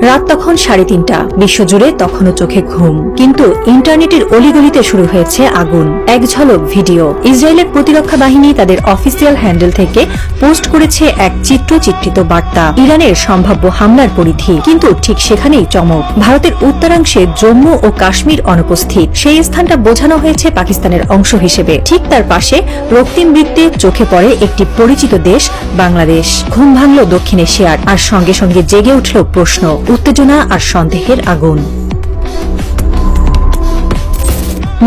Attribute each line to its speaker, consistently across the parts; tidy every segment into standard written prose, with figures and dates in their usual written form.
Speaker 1: রাত তখন 3:30। বিশ্বজুড়ে তখনও চোখে ঘুম, কিন্তু ইন্টারনেটের অলিগলিতে শুরু হয়েছে আগুন। এক ঝলক ভিডিও। ইসরায়েলের প্রতিরক্ষা বাহিনী তাদের অফিসিয়াল হ্যান্ডেল থেকে পোস্ট করেছে এক চিত্রচিত্রিত বার্তা, ইরানের সম্ভাব্য হামলার পরিধি। কিন্তু ঠিক সেখানেই চমক। ভারতের উত্তরাংশে জম্মু ও কাশ্মীর অনুপস্থিত, সেই স্থানটা বোঝানো হয়েছে পাকিস্তানের অংশ হিসেবে। ঠিক তার পাশে রক্তিম বৃত্তে চোখে পড়ে একটি পরিচিত দেশ, বাংলাদেশ। ঘুম ভাঙল দক্ষিণ এশিয়ার, আর সঙ্গে সঙ্গে জেগে উঠল প্রশ্ন, উত্তেজনা আর সন্দেহের আগুন।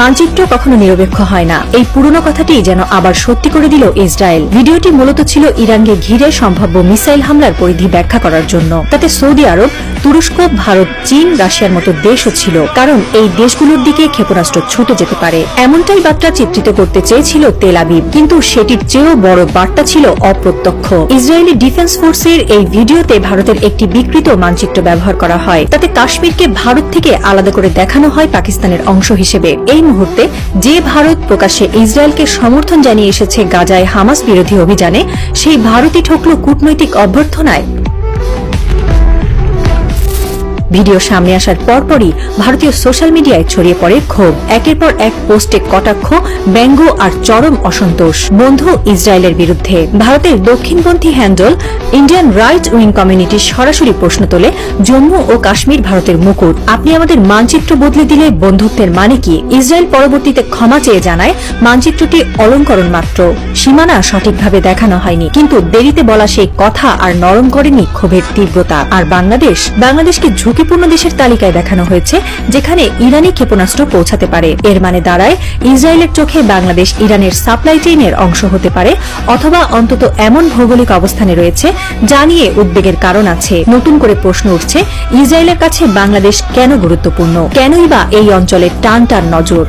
Speaker 1: মানচিত্র কখনো নিরপেক্ষ হয় না, এই পুরনো কথাটি যেন আবার সত্যি করে দিল ইসরায়েল। ভিডিওটি মূলত ছিল ইরানকে ঘিরে সম্ভাব্য মিসাইল হামলার পরিধি ব্যাখ্যা করার জন্য। তাতে সৌদি আরব, তুরস্ক, ভারত, চীন, রাশিয়ার মতো দেশও ছিল, কারণ এই দেশগুলোর দিকে ক্ষেপণাস্ত্র ছুটে যেতে পারে। এমনটাই বার্তা চিত্রিত করতে চেয়েছিল তেল আবিব, কিন্তু সেটির চেয়েও বড় বার্তা ছিল অপ্রত্যক্ষ। ইসরায়েলি ডিফেন্স ফোর্সের এই ভিডিওতে ভারতের একটি বিকৃত মানচিত্র ব্যবহার করা হয়। তাতে কাশ্মীরকে ভারত থেকে আলাদা করে দেখানো হয় পাকিস্তানের অংশ হিসেবে। এই মুহূর্তে যে ভারত প্রকাশ্যে ইসরায়েলকে সমর্থন জানিয়ে এসেছে গাজায় হামাস বিরোধী অভিযানে, সেই ভারতই ঠকল কূটনৈতিক অভ্যর্থনায়। ভিডিও সামনে আসার পরপরই ভারতীয় সোশ্যাল মিডিয়ায় ছড়িয়ে পড়ে ক্ষোভ। একের পর এক পোস্টে কটাক্ষ, ব্যঙ্গ আর চরম অসন্তোষ বন্ধু ইসরায়েলের বিরুদ্ধে। ভারতের দক্ষিণপন্থী handle Indian right wing community সরাসরি প্রশ্ন তোলে, জম্মু ও কাশ্মীর ভারতের মুকুট, আপনি আমাদের মানচিত্র বদলে দিলে বন্ধুত্বের মানে কি? ইসরায়েল পরবর্তীতে ক্ষমা চেয়ে জানায়, মানচিত্রটি অলঙ্করণ মাত্র, সীমানা সঠিকভাবে দেখানো হয়নি। কিন্তু দেরিতে বলা সেই কথা আর নরম করেনি ক্ষোভের তীব্রতা। আর বাংলাদেশকে ঝুঁকিপূর্ণ দেশের তালিকায় দেখানো হয়েছে, যেখানে ইরানি ক্ষেপণাস্ত্র পৌঁছাতে পারে। এর মানে দাঁড়ায়, ইসরায়েলের চোখে বাংলাদেশ ইরানের সাপ্লাই চেইনের অংশ হতে পারে, অথবা অন্তত এমন ভৌগোলিক অবস্থানে রয়েছে যা নিয়ে উদ্বেগের কারণ আছে। নতুন করে প্রশ্ন উঠছে, ইসরায়েলের কাছে বাংলাদেশ কেন গুরুত্বপূর্ণ? কেনই বা এই অঞ্চলে টান নজর?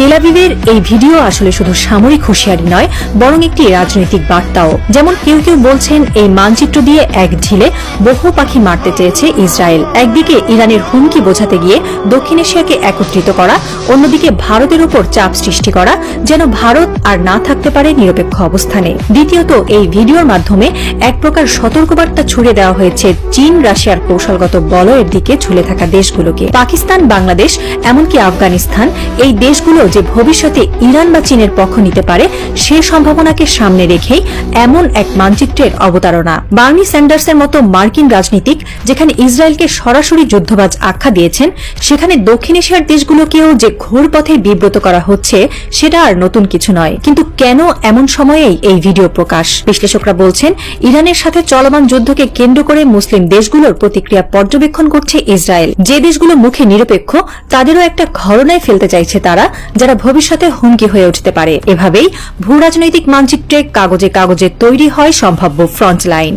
Speaker 1: তেল আবিবের এই ভিডিও আসলে শুধু সামরিক হুঁশিয়ারি নয়, বরং একটি রাজনৈতিক বার্তাও। যেমন কেউ কেউ বলছেন, এই মানচিত্র দিয়ে এক ঢিলে বহু পাখি মারতে চেয়েছে ইসরায়েল। একদিকে ইরানের হুমকি বোঝাতে গিয়ে দক্ষিণ এশিয়াকে একত্রিত করা, অন্যদিকে ভারতের উপর চাপ সৃষ্টি করা, যেন ভারত আর না থাকতে পারে নিরপেক্ষ অবস্থানে। দ্বিতীয়ত, এই ভিডিওর মাধ্যমে এক প্রকার সতর্কবার্তা ছড়িয়ে দেওয়া হয়েছে চীন, রাশিয়ার কৌশলগত বলয়ের দিকে ঝুলে থাকা দেশগুলোকে। পাকিস্তান, বাংলাদেশ, এমনকি আফগানিস্তান, এই দেশগুলো যে ভবিষ্যতে ইরান বা চীনের পক্ষ নিতে পারে, সে সম্ভাবনাকে সামনে রেখেই এমন এক মানচিত্রের অবতারণা। বার্নি স্যান্ডার্সের মতো মার্কিন রাজনীতিক যেখানে ইসরায়েলকে সরাসরি যুদ্ধবাজ আখ্যা দিয়েছেন, সেখানে দক্ষিণ এশিয়ার দেশগুলোকেও যে ঘোর পথে বিব্রত করা হচ্ছে, সেটা আর নতুন কিছু নয়। কিন্তু কেন এমন সময়েই এই ভিডিও প্রকাশ? বিশ্লেষকরা বলছেন, ইরানের সাথে চলমান যুদ্ধকে কেন্দ্র করে মুসলিম দেশগুলোর প্রতিক্রিয়া পর্যবেক্ষণ করছে ইসরায়েল। যে দেশগুলো মুখে নিরপেক্ষ, তাদেরও একটা ঘরনায় ফেলতে চাইছে তারা, যারা ভবিষ্যতে হুমকি হয়ে উঠতে পারে। এভাবেই ভূ রাজনৈতিক মানচিত্রে কাগজে কাগজে তৈরি হয় সম্ভাব্য ফ্রন্টলাইন।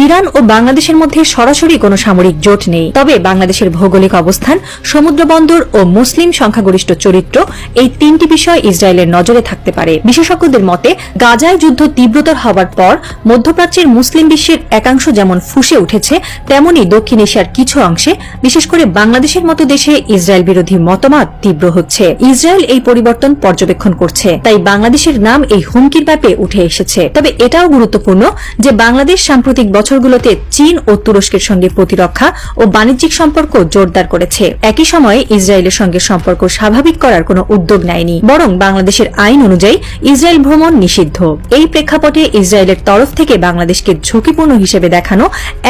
Speaker 1: ইরান ও বাংলাদেশের মধ্যে সরাসরি কোনো সামরিক জোট নেই, তবে বাংলাদেশের ভৌগোলিক অবস্থান, সমুদ্রবন্দর ও মুসলিম সংখ্যাগরিষ্ঠ চরিত্র, এই তিনটি বিষয় ইসরায়েলের নজরে থাকতে পারে। বিশেষজ্ঞদের মতে, গাজায় যুদ্ধ তীব্রতর হওয়ার পর মধ্যপ্রাচ্যের মুসলিম বিশ্বের একাংশ যেমন ফুঁসে উঠেছে, তেমনি দক্ষিণ এশিয়ার কিছু অংশে, বিশেষ করে বাংলাদেশের মতো দেশে ইসরায়েল বিরোধী মতবাদ তীব্র হচ্ছে। ইসরায়েল এই পরিবর্তন পর্যবেক্ষণ করছে, তাই বাংলাদেশের নাম এই হুমকির ব্যাপে উঠে এসেছে। তবে এটাও গুরুত্বপূর্ণ যে বাংলাদেশ সাম্প্রতিক বছরগুলোতে চীন ও তুরস্কের সঙ্গে প্রতিরক্ষা ও বাণিজ্যিক সম্পর্ক জোরদার করেছে। একই সময়ে ইসরায়েলের সঙ্গে সম্পর্ক স্বাভাবিক করার কোনো উদ্যোগ নেয়নি, বরং বাংলাদেশের আইন অনুযায়ী ইসরায়েল ভ্রমণ নিষিদ্ধ। এই প্রেক্ষাপটে ইসরায়েলের তরফ থেকে বাংলাদেশকে ঝুঁকিপূর্ণ হিসেবে দেখানো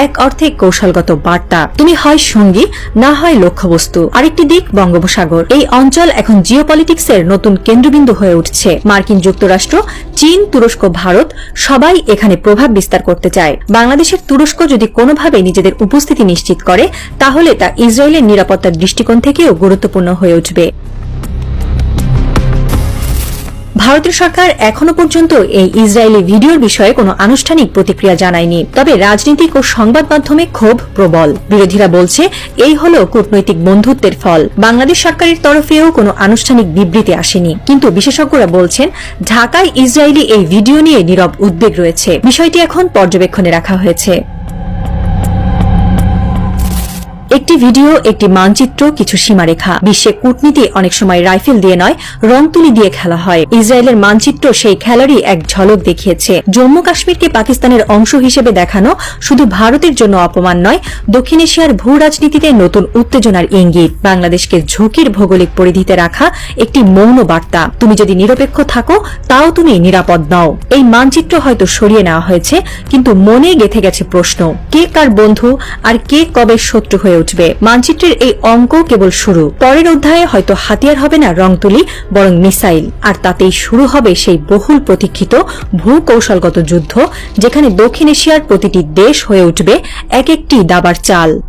Speaker 1: এক অর্থে কৌশলগত বার্তা। তুমি হয় সঙ্গী, না হয় লক্ষ্যবস্তু। আরেকটি দিক বঙ্গোপসাগর। এই অঞ্চল এখন জিওপলিটিক্সের নতুন কেন্দ্রবিন্দু হয়ে উঠছে। মার্কিন যুক্তরাষ্ট্র, চীন, তুরস্ক, ভারত সবাই এখানে প্রভাব বিস্তার করতে চায়। বাংলাদেশের তুরস্ক যদি কোনোভাবে নিজেদের উপস্থিতি নিশ্চিত করে, তাহলে তা ইসরায়েলের নিরাপত্তার দৃষ্টিকোণ থেকেও গুরুত্বপূর্ণ হয়ে উঠবে। ভারতের সরকার এখনো পর্যন্ত এই ইসরায়েলি ভিডিওর বিষয়ে কোনো আনুষ্ঠানিক প্রতিক্রিয়া জানায়নি, তবে রাজনীতিক ও সংবাদ মাধ্যমে ক্ষোভ প্রবল। বিরোধীরা বলছে, এই হল কূটনৈতিক বন্ধুত্বের ফল। বাংলাদেশ সরকারের তরফেও কোনো আনুষ্ঠানিক বিবৃতি আসেনি, কিন্তু বিশেষজ্ঞরা বলছেন, ঢাকায় ইসরায়েলি এই ভিডিও নিয়ে নীরব উদ্বেগ রয়েছে। বিষয়টি এখন পর্যবেক্ষণে রাখা হয়েছে। একটি ভিডিও, একটি মানচিত্র, কিছু সীমারেখা। বিশ্বে কূটনীতি অনেক সময় রাইফেল দিয়ে নয়, রং তুলি দিয়ে খেলা হয়। ইসরায়েলের মানচিত্র সেই খেলারই এক ঝলক দেখিয়েছে। জম্মু কাশ্মীরকে পাকিস্তানের অংশ হিসেবে দেখানো শুধু ভারতের জন্য অপমান নয়, দক্ষিণ এশিয়ার ভূ রাজনীতিতে নতুন উত্তেজনার ইঙ্গিত। বাংলাদেশকে ঝুঁকির ভৌগোলিক পরিধিতে রাখা একটি মৌন বার্তা। তুমি যদি নিরপেক্ষ থাকো, তাও তুমি নিরাপদ নও। এই মানচিত্র হয়তো সরিয়ে নেওয়া হয়েছে, কিন্তু মনে গেঁথে গেছে প্রশ্ন, কে কার বন্ধু আর কে কবে শত্রু হয়ে উঠবে। মানচিত্রের এই অঙ্ক কেবল শুরু। পরের অধ্যায়ে হয়তো হাতিয়ার হবে না রং তুলি, বরং মিসাইল। আর তাতেই শুরু হবে সেই বহুল প্রতীক্ষিত ভূ-কৌশলগত যুদ্ধ, যেখানে দক্ষিণ এশিয়ার প্রতিটি দেশ হয়ে উঠবে এক একটি দাবার চাল।